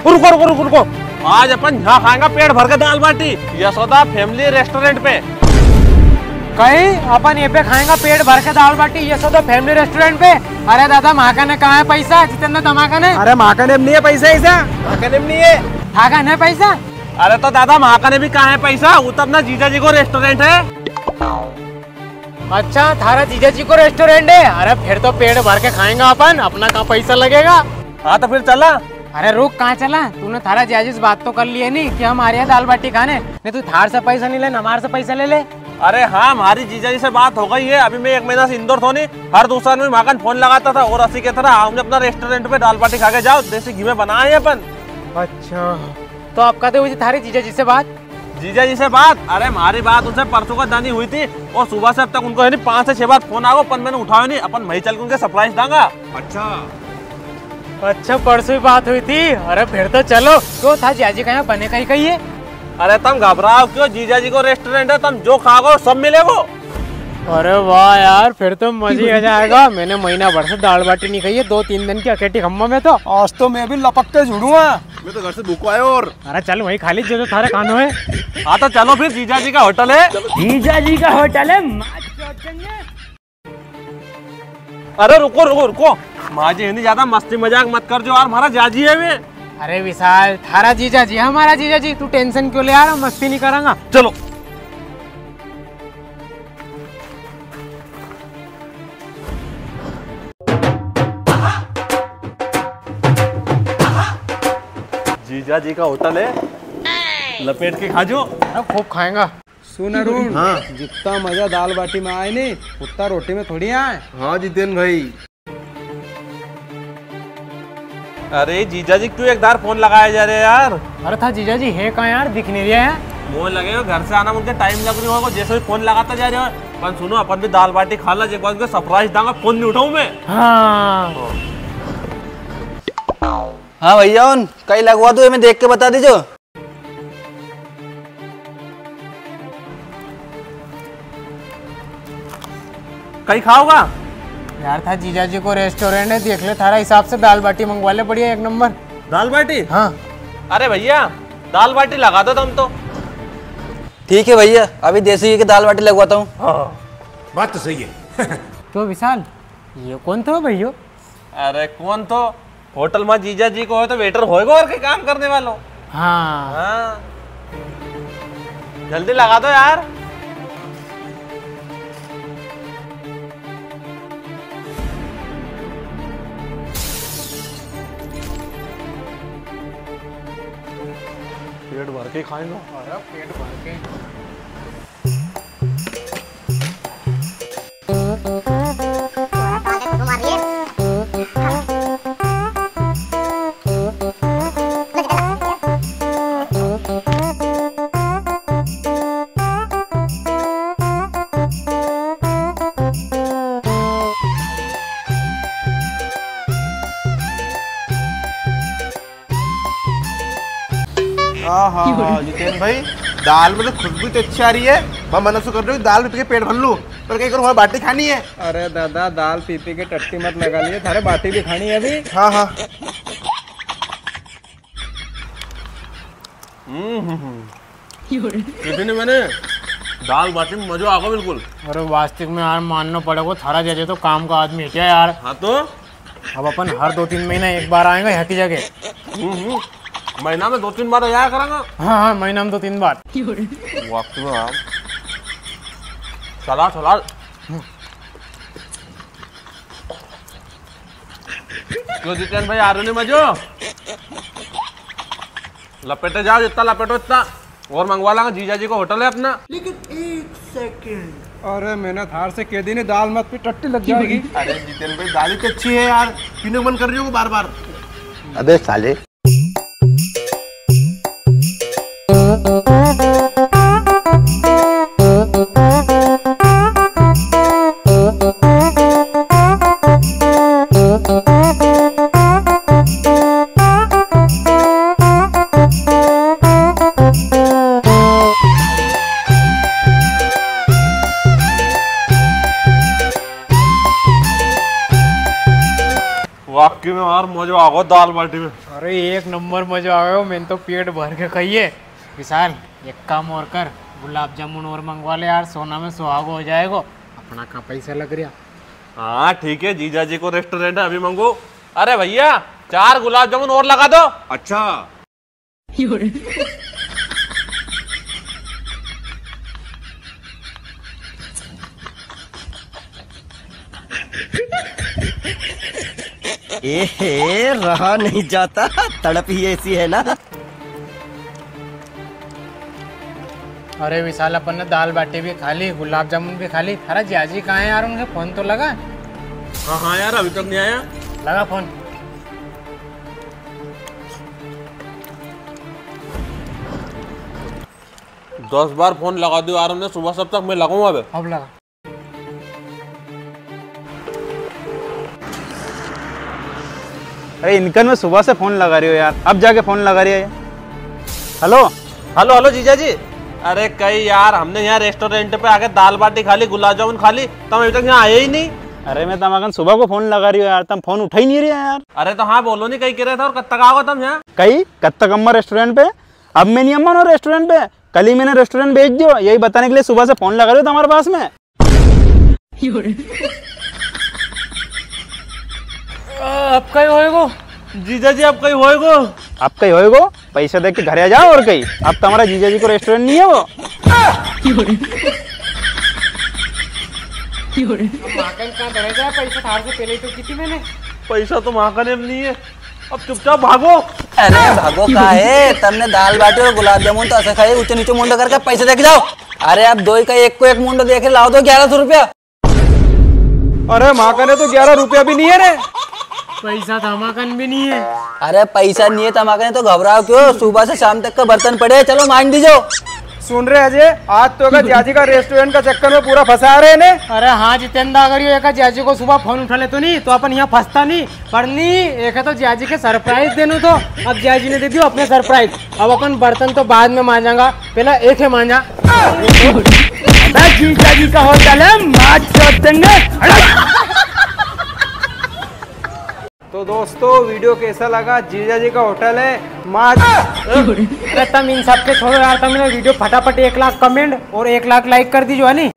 रुको रुको रुको रुको, आज अपन यहाँ खाएंगे पेट भर के दाल बाटी यशोदा फैमिली रेस्टोरेंट पे। कहीं अपन ये पे खाएंगा पेट भर के दाल बाटी यशोदा फैमिली रेस्टोरेंट पे? अरे दादा माका ने कहा है पैसा? जितेंद्र धमाका ने? अरे माका ने नहीं है पैसा, ऐसा माका ने नहीं है। खाका ने पैसा? अरे तो दादा माका ने भी कहा है पैसा, वो तो अपना जीजा जी को रेस्टोरेंट है। अच्छा थारा जीजा जी को रेस्टोरेंट है? अरे फिर तो पेट भर के खाएंगा अपन, अपना कहाँ पैसा लगेगा। हाँ तो फिर चला। अरे रुक, कहाँ चला? तूने थारा जीजा से बात तो कर ली है नहीं कि हम आ रहे हैं दाल बाटी खाने, नहीं तू थार से पैसा नहीं ले, हमारे से पैसा ले ले। अरे हाँ, हमारी जीजा जी से बात हो गई है। अभी मैं 1 महीना से इंदौर था नहीं, हर दूसरा में माकन फोन लगाता था और अस्सी कहता था हमने अपना रेस्टोरेंट पे दाल बाटी खा के जाओ, देसी घी में बनाए अपन। अच्छा तो आप कहते हुए थारी जीजा जी से बात? जीजा जी से बात? अरे हमारी बात उनसे परसों का दानी हुई थी और सुबह से अब तक उनको है नहीं 5 से 6 बार फोन आओ, पर मैंने उठाया नहीं। अपन वही चल के उनके सरप्राइज दूंगा। अच्छा परसों ही बात हुई थी? अरे फिर तो चलो। क्यों था जीजा जी का यहाँ बने कहीं कहीं है? अरे तुम घबराओ क्यों, जीजा जी को रेस्टोरेंट है, तुम जो खाओगे सब मिलेगा। अरे वाह यार, फिर तो मजे आ जाएगा। मैंने महीना भर से दाल बाटी नहीं खाई है, 2-3 दिन की अकेटी खम्मा में। तो आज तो मैं भी लपक के जुड़ूंगा, मैं तो घर से भूखा है। और अरे चल वही खा ली जो थारे खानों है। हाँ तो चलो फिर, जीजा जी का होटल है। जीजा जी का होटल है? अरे रुको रुको रुको, माजी नहीं ज्यादा मस्ती मजाक मत कर जो यार, हमारा जाजी है वे। अरे विशाल, थारा जीजा जी हमारा जीजा जी, तू टेंशन क्यों ले आ रहा? मस्ती नहीं करांगा, चलो। जीजा जी का होटल है, लपेट के खा जो। खूब खाएंगा। सुन अरुण, हाँ जितना मजा दाल बाटी में आए नहीं उतना रोटी में थोड़ी आए। हाँ जितेंद्र भाई। अरे जीजा जी क्यों एक बार फोन लगाया जा रहे यार? अरे था जीजा जी है कहाँ यार, दिख नहीं रहा है। मोह लगे हो, घर से आना मुझे टाइम लग रही होगा, जैसे भी फोन लगाता जा रहे हो। पर सुनो, अपन भी दाल बाटी खा ला, एक बार उनको सरप्राइज दूंगा, फोन नहीं उठाऊं मैं। हाँ भैया उन कहीं लगवा दो, मैं देख के बता दीजिए। कहीं खाओगा यार? था जीजा जी को रेस्टोरेंट है, देख ले थारा हिसाब से दाल बाटी मंगवा ले, बढ़िया 1 नंबर दाल बाटी। हाँ अरे भैया दाल बाटी लगा दो तुम तो। ठीक है भैया, अभी देसी घी की दाल बाटी लगवाता हूँ। हाँ बात तो सही है। तो विशाल ये कौन था भैया? अरे कौन तो, होटल में जीजा जी को हो तो वेटर होएगा और के काम करने वालों। हाँ हाँ जल्दी लगा दो यार। पेट भर के खाएंगे। अरे पेट भर के। हाँ जितेंद्र भाई, दाल में तो खुशबू तो अच्छी आ रही है। मैं मन से कर रही हूँ दाल पी के पेट भर लूँ, पर कहीं करूँ बाटी खानी है। अरे दादा दाल पी पी के टट्टी मत लगा लिए, थारे बाटी भी खानी है अभी। हाँ हाँ मैंने दाल बाटी में मजा आगा बिल्कुल। अरे वास्तविक में यार मानना पड़ेगा, थारा जैसे तो काम का आदमी है क्या यार। हाँ तो अब अपन हर 2-3 महीने एक बार आएंगे यहाँ की जगह। महीना में 2-3 बार आया करेंगे। हाँ हाँ महीना में 2-3 बार। वक्त में आप चला चला। क्यों जितेंद्र भाई आ रहे नहीं मजो? लपेटे जाओ, जितना लपेटो इतना और मंगवा लांगे, जीजा जी को होटल है अपना। लेकिन 1 सेकंड, अरे मैंने थार से कह दी नहीं दाल मत पी, टट्टी लग जाएगी। अरे जितेंद्र भाई दाल ही अच्छी है यार, पीने मन कर रही हो बार बार। अबे साले वाकई में यार मजा आ गया दाल बाटी में। अरे एक नंबर मजा आ गया, मैंने तो पेट भर के खाई है। विशाल एक काम और कर, गुलाब जामुन और मंगवा ले यार, सोना में सुहाग हो जाएगा। अपना का पैसा लग रहा। हाँ ठीक है, जीजा जी को रेस्टोरेंट है अभी मंगू। अरे भैया 4 गुलाब जामुन और लगा दो। अच्छा रहा नहीं जाता, तड़प ही ऐसी है ना। अरे विशाल अपन ने दाल बाटी भी खा ली, गुलाब जामुन भी खा ली। अरे जियाजी कहाँ है यार, उनके फोन तो लगा। हाँ हाँ यार अभी तक नहीं आया। लगा फोन। दस बार फोन लगा दिया यार हमने, सुबह सब तक मैं लगाऊंगा अबे। अब लगा। अरे इनकन में सुबह से फोन लगा रही हो यार, अब जाके फोन लगा रही है। हेलो हेलो हेलो जीजा जी। अरे कई यार हमने यहाँ रेस्टोरेंट पे आके दाल बाटी खा ली, गुलाब जामुन खा ली, तुम अभी तक यहाँ आए ही नहीं। अरे मैं तमाकन सुबह को फोन लगा रही हो यार, तुम फोन उठा ही नहीं रही है यार। अरे तो हाँ बोलो नहीं, कहीं कह रहे थे और कब तक आओगे तुम यहाँ? कई कब तक अम्मा रेस्टोरेंट पे? अब मैं नहीं अम्मा ना रेस्टोरेंट पे, कल ही मैंने रेस्टोरेंट भेज दियो, यही बताने के लिए सुबह से फोन लगा रही हो तुम्हारे पास में। अब कहीं होएगो जीजा जी अब कहीं होएगो? अब कहीं होएगो, पैसे देख के घर आ जाओ और कहीं। अब तुम्हारा जीजा जी को रेस्टोरेंट नहीं है वो। माकन कहाँ बढ़ेगा, पैसा थार से पहले तो किसी मैंने। पैसा तो वहाँ का नहीं है, अब चुपचाप भागो। अरे भागो का है, तुमने दाल बाटी और गुलाब जामुन तो ऐसे खाए, ऊंचे नीचे मुंडो करके पैसे देके जाओ। अरे अब दो ही का एक को एक मुंडो देके लाओ तो 1100 रुपया। अरे माँ का ने तो 11 रुपया भी नहीं है रे। पैसा धमाकन भी नहीं है। अरे पैसा नहीं है तमाकने तो घबराओ क्यों, सुबह से शाम तक का बर्तन पड़े, चलो मान दीजिए। सुन रहे अजय, आज तो का जियाजी का रेस्टोरेंट का चक्कर में पूरा फंसा रहे ने। अरे हाँ जितेंद्र, अगर ये एक जियाजी को सुबह फोन उठा ले तो नहीं तो अपन यहाँ फंसता नहीं। पर नहीं, एक है तो जियाजी के सरप्राइज देने तो अब जियाजी ने दे दियो अपने सरप्राइज। अब अपन बर्तन तो बाद में मांजागा, पहला एक है मांजा। जियाजी का होटल है। तो दोस्तों वीडियो कैसा लगा? जीजा जी का होटल है अरे तुम इन सब के छोड़ो यार, तुम वीडियो फटाफट 1 लाख कमेंट और 1 लाख लाइक कर दीजिए।